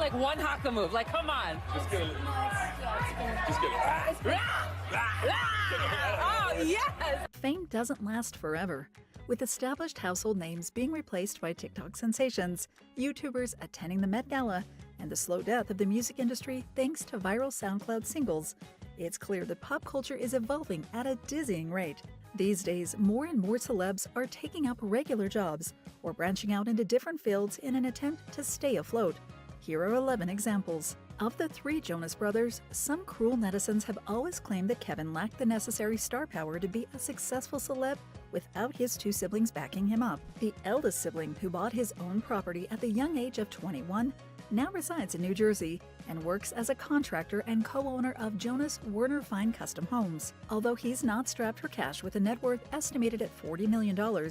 like one haka move. Like, come on. Just get it. Oh, yes! Fame doesn't last forever, with established household names being replaced by TikTok sensations, YouTubers attending the Met Gala, and the slow death of the music industry thanks to viral SoundCloud singles. It's clear that pop culture is evolving at a dizzying rate. These days, more and more celebs are taking up regular jobs or branching out into different fields in an attempt to stay afloat. Here are 11 examples. Of the three Jonas Brothers, some cruel netizens have always claimed that Kevin lacked the necessary star power to be a successful celeb without his two siblings backing him up. The eldest sibling, who bought his own property at the young age of 21, now resides in New Jersey and works as a contractor and co-owner of Jonas Werner Fine Custom Homes. Although he's not strapped for cash with a net worth estimated at $40 million,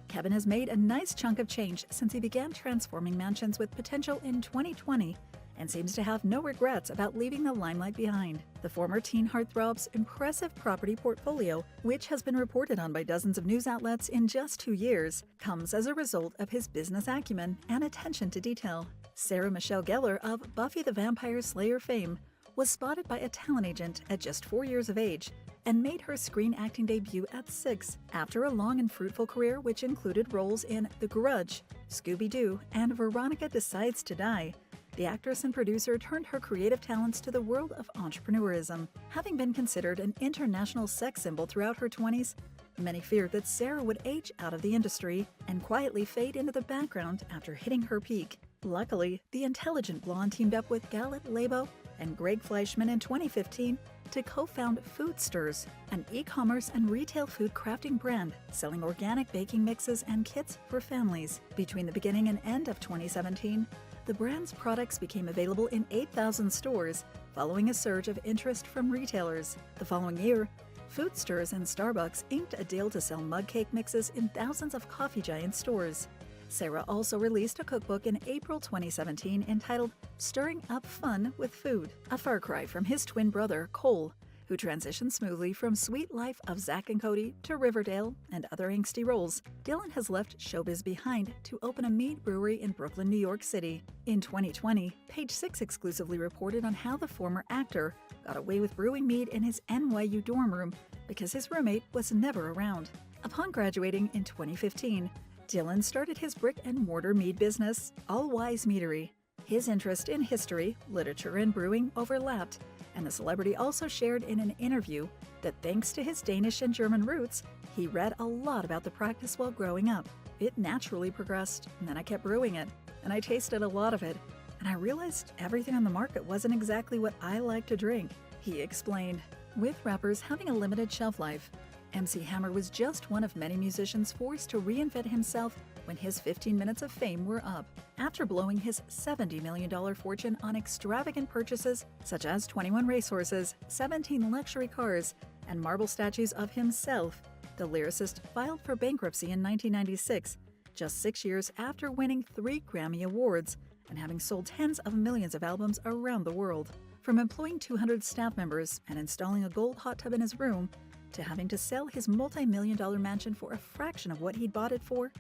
Kevin has made a nice chunk of change since he began transforming mansions with potential in 2020 and seems to have no regrets about leaving the limelight behind. The former teen heartthrob's impressive property portfolio, which has been reported on by dozens of news outlets in just 2 years, comes as a result of his business acumen and attention to detail. Sarah Michelle Gellar of Buffy the Vampire Slayer fame was spotted by a talent agent at just 4 years of age and made her screen acting debut at 6. After a long and fruitful career which included roles in The Grudge, Scooby-Doo, and Veronica Decides to Die, the actress and producer turned her creative talents to the world of entrepreneurism. Having been considered an international sex symbol throughout her 20s, many feared that Sarah would age out of the industry and quietly fade into the background after hitting her peak. Luckily, the intelligent blonde teamed up with Gallet Labo and Greg Fleischman in 2015 to co-found Foodsters, an e-commerce and retail food crafting brand selling organic baking mixes and kits for families. Between the beginning and end of 2017, the brand's products became available in 8,000 stores, following a surge of interest from retailers. The following year, Foodsters and Starbucks inked a deal to sell mug cake mixes in thousands of Coffee Giant stores. Sarah also released a cookbook in April 2017 entitled Stirring Up Fun with Food, a far cry from his twin brother, Cole, who transitioned smoothly from Sweet Life of Zack and Cody to Riverdale and other angsty roles. Dylan has left showbiz behind to open a mead brewery in Brooklyn, New York City. In 2020, Page 6 exclusively reported on how the former actor got away with brewing mead in his NYU dorm room because his roommate was never around. Upon graduating in 2015, Dylan started his brick-and-mortar mead business, All Wise Meadery. His interest in history, literature, and brewing overlapped, and the celebrity also shared in an interview that thanks to his Danish and German roots, he read a lot about the practice while growing up. It naturally progressed, and then I kept brewing it, and I tasted a lot of it, and I realized everything on the market wasn't exactly what I like to drink, he explained. With rappers having a limited shelf life, MC Hammer was just one of many musicians forced to reinvent himself when his 15 minutes of fame were up. After blowing his $70 million fortune on extravagant purchases such as 21 racehorses, 17 luxury cars, and marble statues of himself, the lyricist filed for bankruptcy in 1996, just 6 years after winning 3 Grammy Awards and having sold tens of millions of albums around the world. From employing 200 staff members and installing a gold hot tub in his room, to having to sell his multi-million-dollar mansion for a fraction of what he'd bought it for,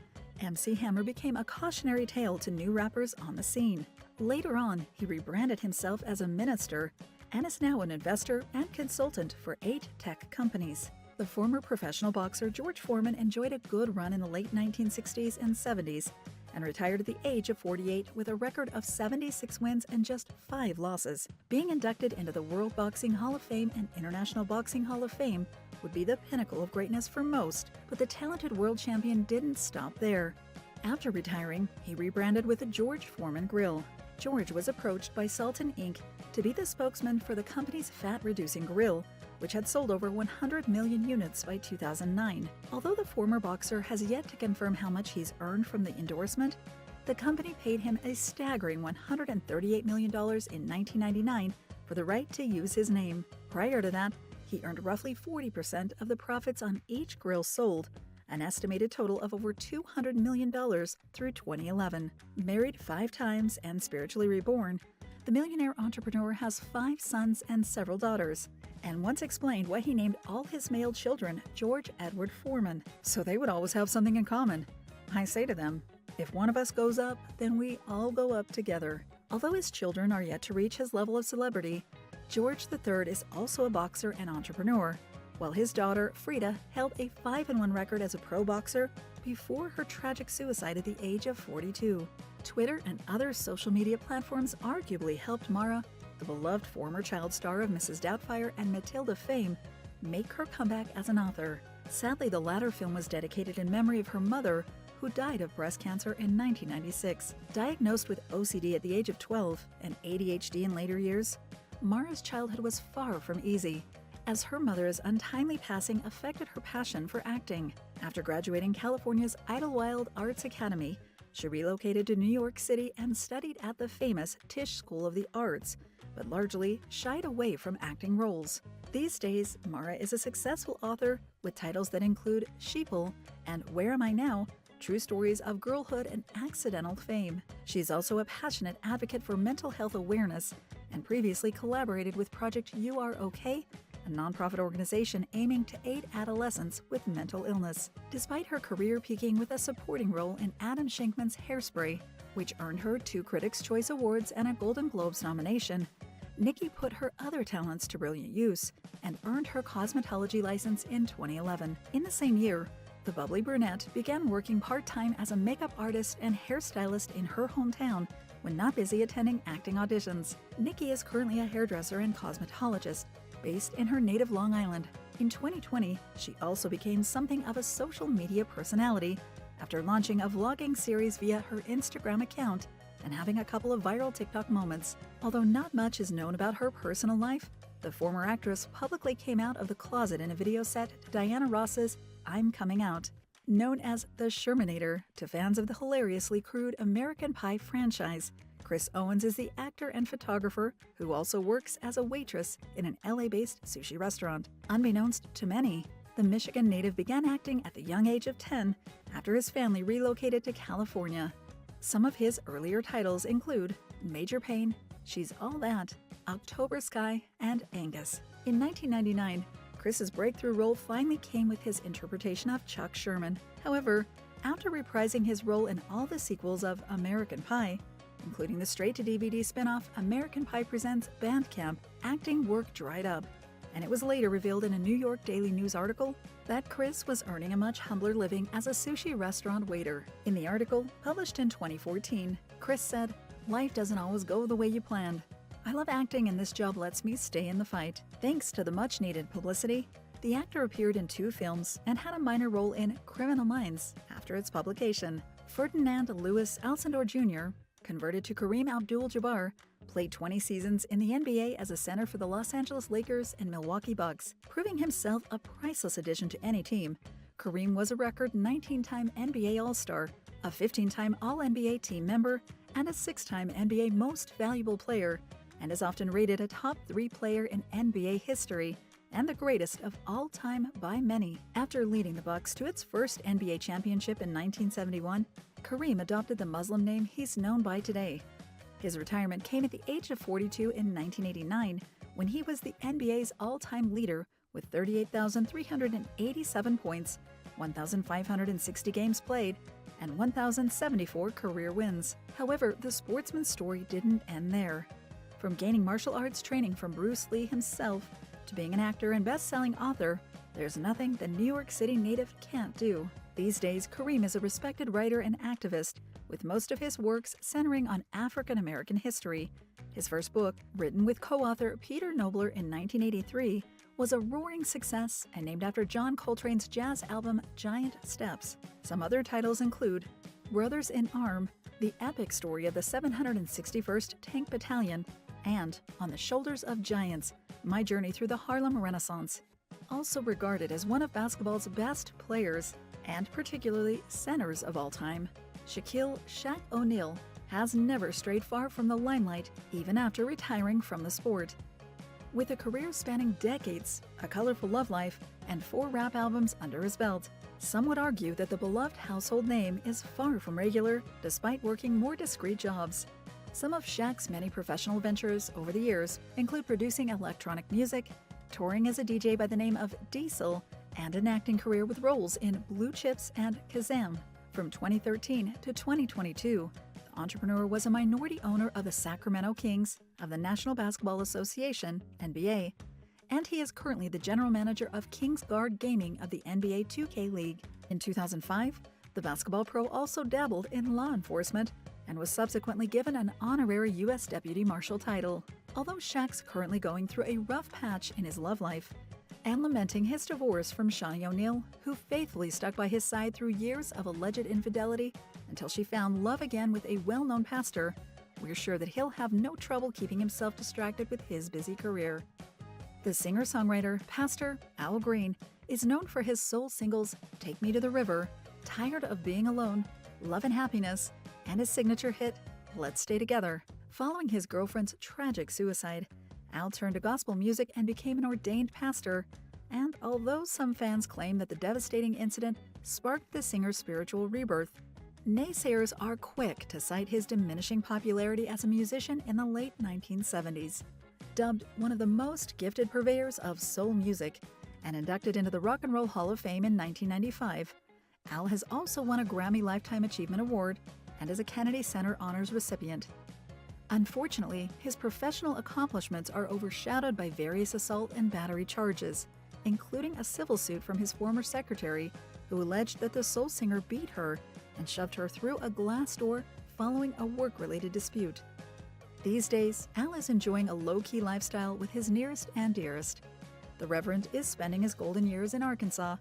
MC Hammer became a cautionary tale to new rappers on the scene. Later on, he rebranded himself as a minister and is now an investor and consultant for 8 tech companies. The former professional boxer George Foreman enjoyed a good run in the late 1960s and 70s and retired at the age of 48 with a record of 76 wins and just 5 losses. Being inducted into the World Boxing Hall of Fame and International Boxing Hall of Fame would be the pinnacle of greatness for most, but the talented world champion didn't stop there. After retiring, he rebranded with the George Foreman Grill. George was approached by Sultan Inc. to be the spokesman for the company's fat-reducing grill, which had sold over 100 million units by 2009. Although the former boxer has yet to confirm how much he's earned from the endorsement, the company paid him a staggering $138 million in 1999 for the right to use his name. Prior to that, he earned roughly 40% of the profits on each grill sold, an estimated total of over $200 million through 2011. Married 5 times and spiritually reborn, the millionaire entrepreneur has 5 sons and several daughters, and once explained why he named all his male children George Edward Foreman, so they would always have something in common. I say to them, if one of us goes up, then we all go up together. Although his children are yet to reach his level of celebrity, George III is also a boxer and entrepreneur, while his daughter, Frida, held a 5-1 record as a pro boxer before her tragic suicide at the age of 42. Twitter and other social media platforms arguably helped Mara, the beloved former child star of Mrs. Doubtfire and Matilda fame, make her comeback as an author. Sadly, the latter film was dedicated in memory of her mother, who died of breast cancer in 1996. Diagnosed with OCD at the age of 12 and ADHD in later years, Mara's childhood was far from easy, as her mother's untimely passing affected her passion for acting. After graduating California's Idlewild Arts Academy, she relocated to New York City and studied at the famous Tisch School of the Arts, but largely shied away from acting roles. These days, Mara is a successful author with titles that include Sheeple and Where Am I Now? True stories of girlhood and accidental fame. She's also a passionate advocate for mental health awareness and previously collaborated with Project You Are OK, a nonprofit organization aiming to aid adolescents with mental illness. Despite her career peaking with a supporting role in Adam Shankman's Hairspray, which earned her 2 Critics' Choice Awards and a Golden Globes nomination, Nikki put her other talents to brilliant use and earned her cosmetology license in 2011. In the same year, the bubbly brunette began working part-time as a makeup artist and hairstylist in her hometown when not busy attending acting auditions. Nikki is currently a hairdresser and cosmetologist based in her native Long Island. In 2020, she also became something of a social media personality after launching a vlogging series via her Instagram account and having a couple of viral TikTok moments. Although not much is known about her personal life, the former actress publicly came out of the closet in a video set to Diana Ross's I'm Coming Out, known as the Shermanator to fans of the hilariously crude American Pie franchise. Chris Owens is the actor and photographer who also works as a waitress in an LA-based sushi restaurant. Unbeknownst to many, the Michigan native began acting at the young age of 10 after his family relocated to California. Some of his earlier titles include Major Pain, She's All That, October Sky, and Angus. In 1999, Chris's breakthrough role finally came with his interpretation of Chuck Sherman. However, after reprising his role in all the sequels of American Pie, including the straight-to-DVD spin-off American Pie Presents Bandcamp, acting work dried up, and it was later revealed in a New York Daily News article that Chris was earning a much humbler living as a sushi restaurant waiter. In the article, published in 2014, Chris said, "Life doesn't always go the way you planned. I love acting and this job lets me stay in the fight." Thanks to the much-needed publicity, the actor appeared in 2 films and had a minor role in Criminal Minds after its publication. Ferdinand Lewis Alcindor Jr., converted to Kareem Abdul-Jabbar, played 20 seasons in the NBA as a center for the Los Angeles Lakers and Milwaukee Bucks, proving himself a priceless addition to any team. Kareem was a record 19-time NBA All-Star, a 15-time All-NBA team member, and a 6-time NBA Most Valuable Player, and is often rated a top 3 player in NBA history and the greatest of all time by many. After leading the Bucks to its first NBA championship in 1971, Kareem adopted the Muslim name he's known by today. His retirement came at the age of 42 in 1989, when he was the NBA's all-time leader with 38,387 points, 1,560 games played, and 1,074 career wins. However, the sportsman's story didn't end there. From gaining martial arts training from Bruce Lee himself to being an actor and best-selling author, there's nothing the New York City native can't do. These days, Kareem is a respected writer and activist, with most of his works centering on African American history. His first book, written with co-author Peter Nobler in 1983, was a roaring success and named after John Coltrane's jazz album Giant Steps. Some other titles include Brothers in Arm, the epic story of the 761st Tank Battalion, and On the Shoulders of Giants, My Journey Through the Harlem Renaissance. Also regarded as one of basketball's best players, and particularly centers of all time, Shaquille Shaq O'Neal has never strayed far from the limelight even after retiring from the sport. With a career spanning decades, a colorful love life, and 4 rap albums under his belt, some would argue that the beloved household name is far from regular despite working more discreet jobs. Some of Shaq's many professional ventures over the years include producing electronic music, touring as a DJ by the name of Diesel, and an acting career with roles in Blue Chips and Kazam. From 2013 to 2022, the entrepreneur was a minority owner of the Sacramento Kings of the National Basketball Association, NBA, and he is currently the general manager of Kingsguard Gaming of the NBA 2K League. In 2005, the basketball pro also dabbled in law enforcement and was subsequently given an honorary U.S. Deputy Marshal title. Although Shaq's currently going through a rough patch in his love life and lamenting his divorce from Shawnee O'Neal, who faithfully stuck by his side through years of alleged infidelity until she found love again with a well-known pastor, we're sure that he'll have no trouble keeping himself distracted with his busy career. The singer-songwriter, pastor OBrien, is known for his soul singles Take Me to the River, Tired of Being Alone, Love and Happiness, and his signature hit, Let's Stay Together. Following his girlfriend's tragic suicide, Al turned to gospel music and became an ordained pastor, and although some fans claim that the devastating incident sparked the singer's spiritual rebirth, naysayers are quick to cite his diminishing popularity as a musician in the late 1970s. Dubbed one of the most gifted purveyors of soul music and inducted into the Rock and Roll Hall of Fame in 1995, Al has also won a Grammy Lifetime Achievement Award and is a Kennedy Center Honors recipient. Unfortunately, his professional accomplishments are overshadowed by various assault and battery charges, including a civil suit from his former secretary, who alleged that the soul singer beat her and shoved her through a glass door following a work-related dispute. These days, Al is enjoying a low-key lifestyle with his nearest and dearest. The Reverend is spending his golden years in Arkansas,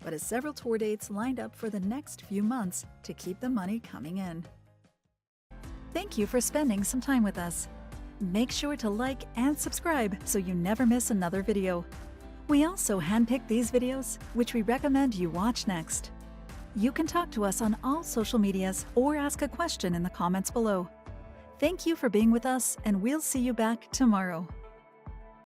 but has several tour dates lined up for the next few months to keep the money coming in. Thank you for spending some time with us. Make sure to like and subscribe so you never miss another video. We also handpick these videos, which we recommend you watch next. You can talk to us on all social medias or ask a question in the comments below. Thank you for being with us, and we'll see you back tomorrow.